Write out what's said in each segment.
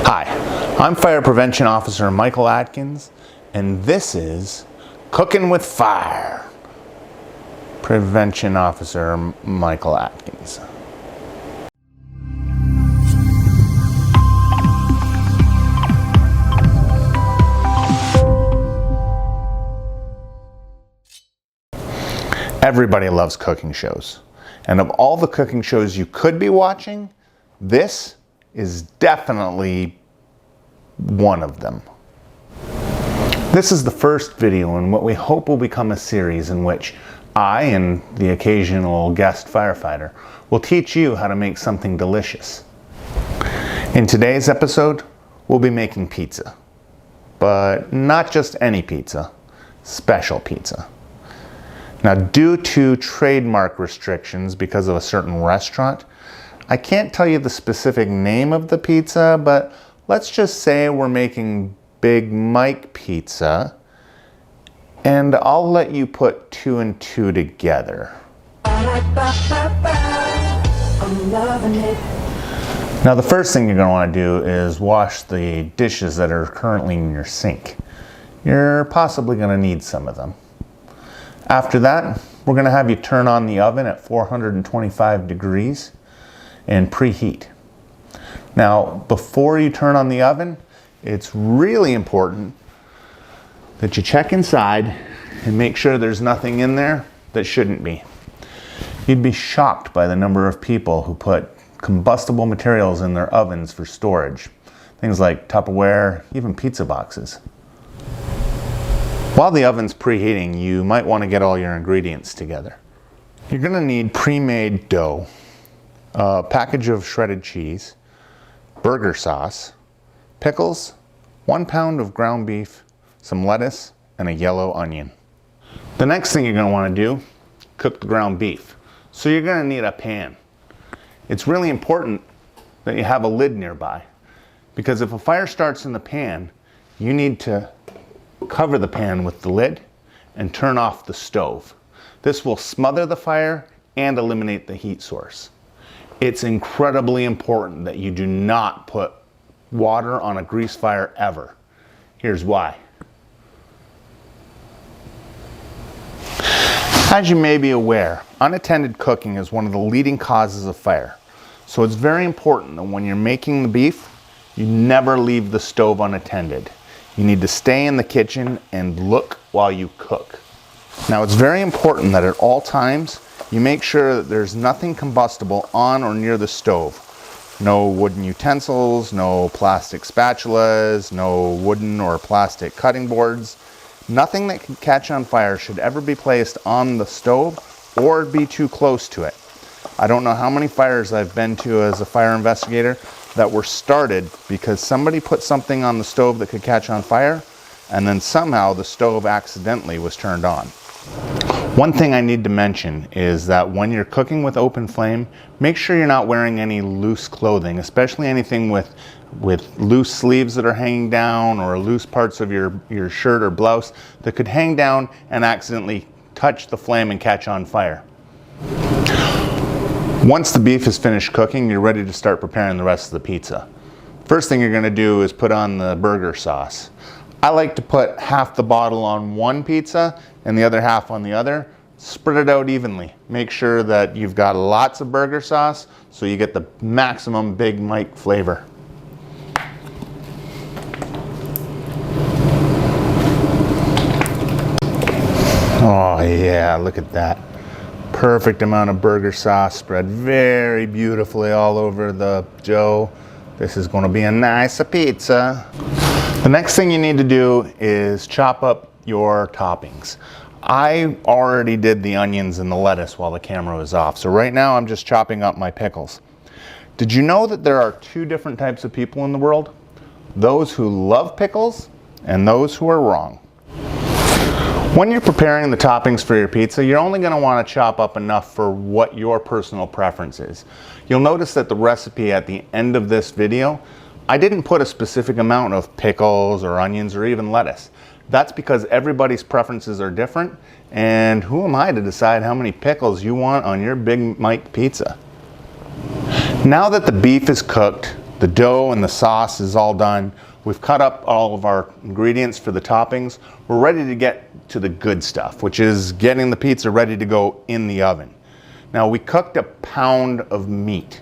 Hi, I'm Fire Prevention Officer Michael Atkins, and this is Cooking with Fire. Prevention Officer Michael Atkins. Everybody loves cooking shows, and of all the cooking shows you could be watching, this is definitely one of them. This is the first video in what we hope will become a series in which I and the occasional guest firefighter will teach you how to make something delicious. In today's episode, we'll be making pizza, but not just any pizza, special pizza. Now, due to trademark restrictions because of a certain restaurant, I can't tell you the specific name of the pizza, but let's just say we're making Big Mike pizza, and I'll let you put two and two together. Now, the first thing you're going to want to do is wash the dishes that are currently in your sink. You're possibly going to need some of them. After that, we're going to have you turn on the oven at 425 degrees and preheat. Now, before you turn on the oven, it's really important that you check inside and make sure there's nothing in there that shouldn't be. You'd be shocked by the number of people who put combustible materials in their ovens for storage. Things like Tupperware, even pizza boxes. While the oven's preheating, you might want to get all your ingredients together. You're going to need pre-made dough, a package of shredded cheese, burger sauce, pickles, 1 pound of ground beef, some lettuce, and a yellow onion. The next thing you're going to want to do, cook the ground beef. So you're going to need a pan. It's really important that you have a lid nearby, because if a fire starts in the pan, you need to cover the pan with the lid and turn off the stove. This will smother the fire and eliminate the heat source. It's incredibly important that you do not put water on a grease fire ever. Here's why. As you may be aware, unattended cooking is one of the leading causes of fire. So it's very important that when you're making the beef, you never leave the stove unattended. You need to stay in the kitchen and look while you cook. Now, it's very important that at all times you make sure that there's nothing combustible on or near the stove. No wooden utensils, no plastic spatulas, no wooden or plastic cutting boards. Nothing that can catch on fire should ever be placed on the stove or be too close to it. I don't know how many fires I've been to as a fire investigator that were started because somebody put something on the stove that could catch on fire, and then somehow the stove accidentally was turned on. One thing I need to mention is that when you're cooking with open flame, make sure you're not wearing any loose clothing, especially anything with loose sleeves that are hanging down or loose parts of your shirt or blouse that could hang down and accidentally touch the flame and catch on fire. Once the beef is finished cooking, you're ready to start preparing the rest of the pizza. First thing you're going to do is put on the burger sauce. I like to put half the bottle on one pizza and the other half on the other. Spread it out evenly. Make sure that you've got lots of burger sauce so you get the maximum Big Mike flavor. Oh yeah, look at that. Perfect amount of burger sauce spread very beautifully all over the dough. This is going to be a nice pizza. The next thing you need to do is chop up your toppings. I already did the onions and the lettuce while the camera was off, so right now I'm just chopping up my pickles. Did you know that there are two different types of people in the world? Those who love pickles and those who are wrong. When you're preparing the toppings for your pizza, you're only going to want to chop up enough for what your personal preference is. You'll notice that the recipe at the end of this video, I didn't put a specific amount of pickles or onions or even lettuce. That's because everybody's preferences are different, and who am I to decide how many pickles you want on your Big Mike pizza? Now that the beef is cooked, The dough and the sauce is all done. We've cut up all of our ingredients for the toppings. We're ready to get to the good stuff, which is getting the pizza ready to go in the oven. Now, we cooked a pound of meat.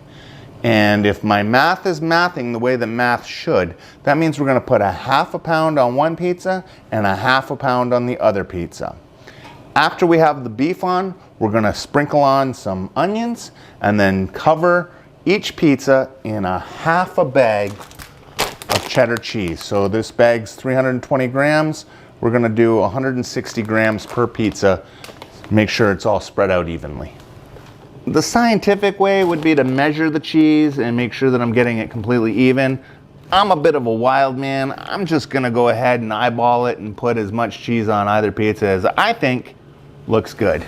And if my math is mathing the way that math should, that means we're gonna put a half a pound on one pizza and a half a pound on the other pizza. After we have the beef on, we're gonna sprinkle on some onions and then cover each pizza in a half a bag of cheddar cheese. So this bag's 320 grams. We're gonna do 160 grams per pizza. Make sure it's all spread out evenly. The scientific way would be to measure the cheese and make sure that I'm getting it completely even. I'm a bit of a wild man. I'm just gonna go ahead and eyeball it and put as much cheese on either pizza as I think looks good.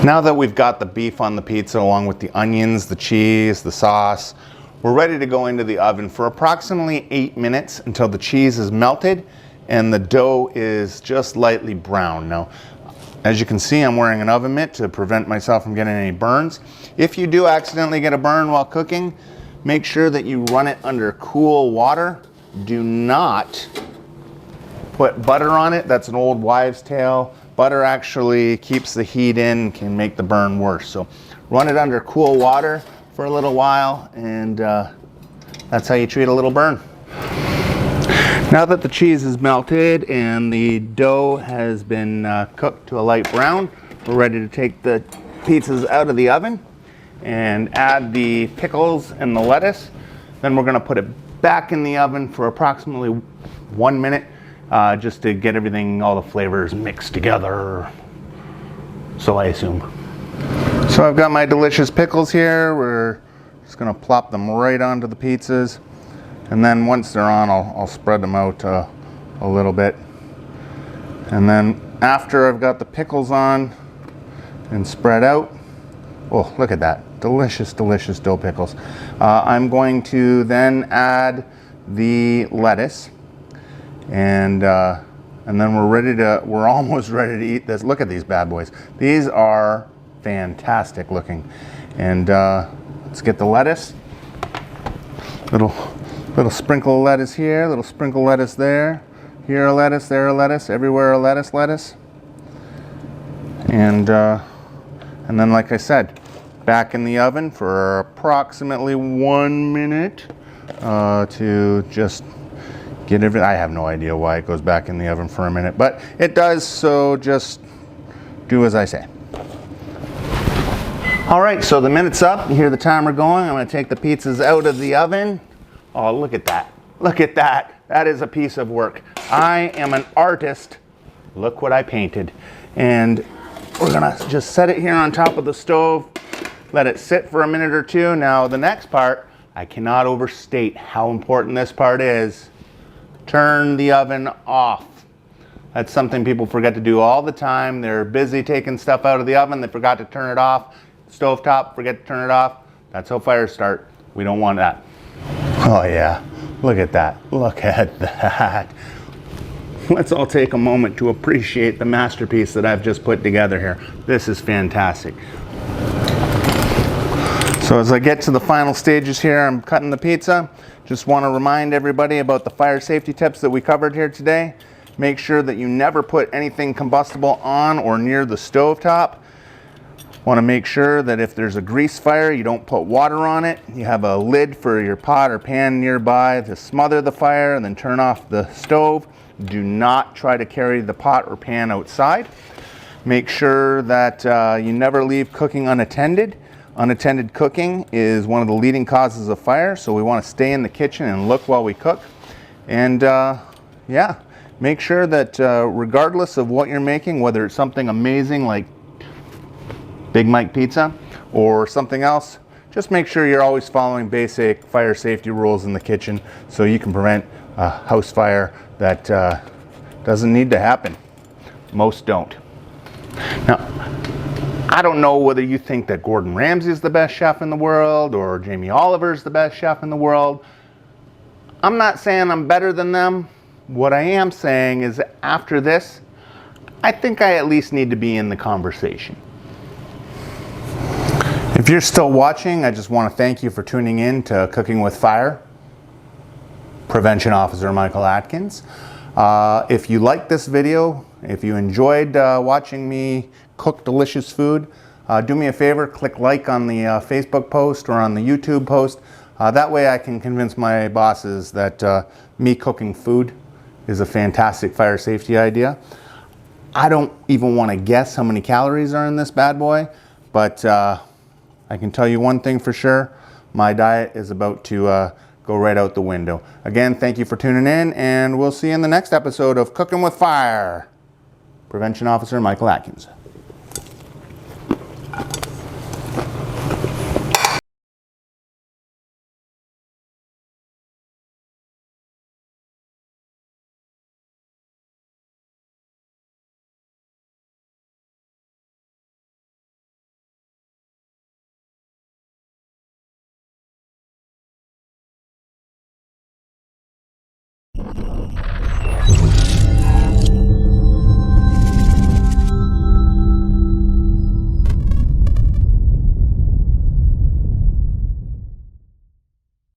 Now that we've got the beef on the pizza along with the onions, the cheese, the sauce, we're ready to go into the oven for approximately 8 minutes until the cheese is melted and the dough is just lightly brown. Now, as you can see, I'm wearing an oven mitt to prevent myself from getting any burns. If you do accidentally get a burn while cooking, make sure that you run it under cool water. Do not put butter on it. That's an old wives' tale. Butter actually keeps the heat in, can make the burn worse. So run it under cool water for a little while, and that's how you treat a little burn. Now that the cheese is melted and the dough has been cooked to a light brown, we're ready to take the pizzas out of the oven and add the pickles and the lettuce. Then we're gonna put it back in the oven for approximately 1 minute just to get everything, all the flavors mixed together, so I assume. So I've got my delicious pickles here. We're just gonna plop them right onto the pizzas. And then once they're on, I'll spread them out a little bit. And then after I've got the pickles on and spread out, oh, look at that. Delicious, delicious dill pickles. I'm going to then add the lettuce. And then we're almost ready to eat this. Look at these bad boys. These are fantastic looking. And let's get the lettuce. Little sprinkle of lettuce here, little sprinkle of lettuce there. Here a lettuce, there a lettuce, everywhere a lettuce. And then, like I said, back in the oven for approximately 1 minute to just get everything. I have no idea why it goes back in the oven for a minute, but it does, so just do as I say. All right, so the minute's up. You hear the timer going. I'm gonna take the pizzas out of the oven. Oh, look at that. Look at that. That is a piece of work. I am an artist. Look what I painted. And we're gonna just set it here on top of the stove, let it sit for a minute or two. Now, the next part, I cannot overstate how important this part is. Turn the oven off. That's something people forget to do all the time. They're busy taking stuff out of the oven. They forgot to turn it off. Stovetop, forget to turn it off. That's how fires start. We don't want that. Oh yeah, look at that. Look at that. Let's all take a moment to appreciate the masterpiece that I've just put together here. This is fantastic. So as I get to the final stages here, I'm cutting the pizza. Just want to remind everybody about the fire safety tips that we covered here today. Make sure that you never put anything combustible on or near the stovetop. Want to make sure that if there's a grease fire, you don't put water on it. You have a lid for your pot or pan nearby to smother the fire and then turn off the stove. Do not try to carry the pot or pan outside. Make sure that you never leave cooking unattended. Unattended cooking is one of the leading causes of fire, so we want to stay in the kitchen and look while we cook. And yeah, make sure that regardless of what you're making, whether it's something amazing like Big Mike Pizza or something else, just make sure you're always following basic fire safety rules in the kitchen so you can prevent a house fire that doesn't need to happen. Most don't. Now, I don't know whether you think that Gordon Ramsay is the best chef in the world or Jamie Oliver is the best chef in the world. I'm not saying I'm better than them. What I am saying is after this, I think I at least need to be in the conversation. If you're still watching, I just want to thank you for tuning in to Cooking with Fire. Prevention Officer Michael Atkins. If you like this video, if you enjoyed watching me cook delicious food, do me a favor, click like on the Facebook post or on the YouTube post. That way I can convince my bosses that me cooking food is a fantastic fire safety idea. I don't even want to guess how many calories are in this bad boy, but I can tell you one thing for sure, my diet is about to go right out the window. Again, thank you for tuning in, and we'll see you in the next episode of Cooking with Fire. Prevention Officer Michael Atkins.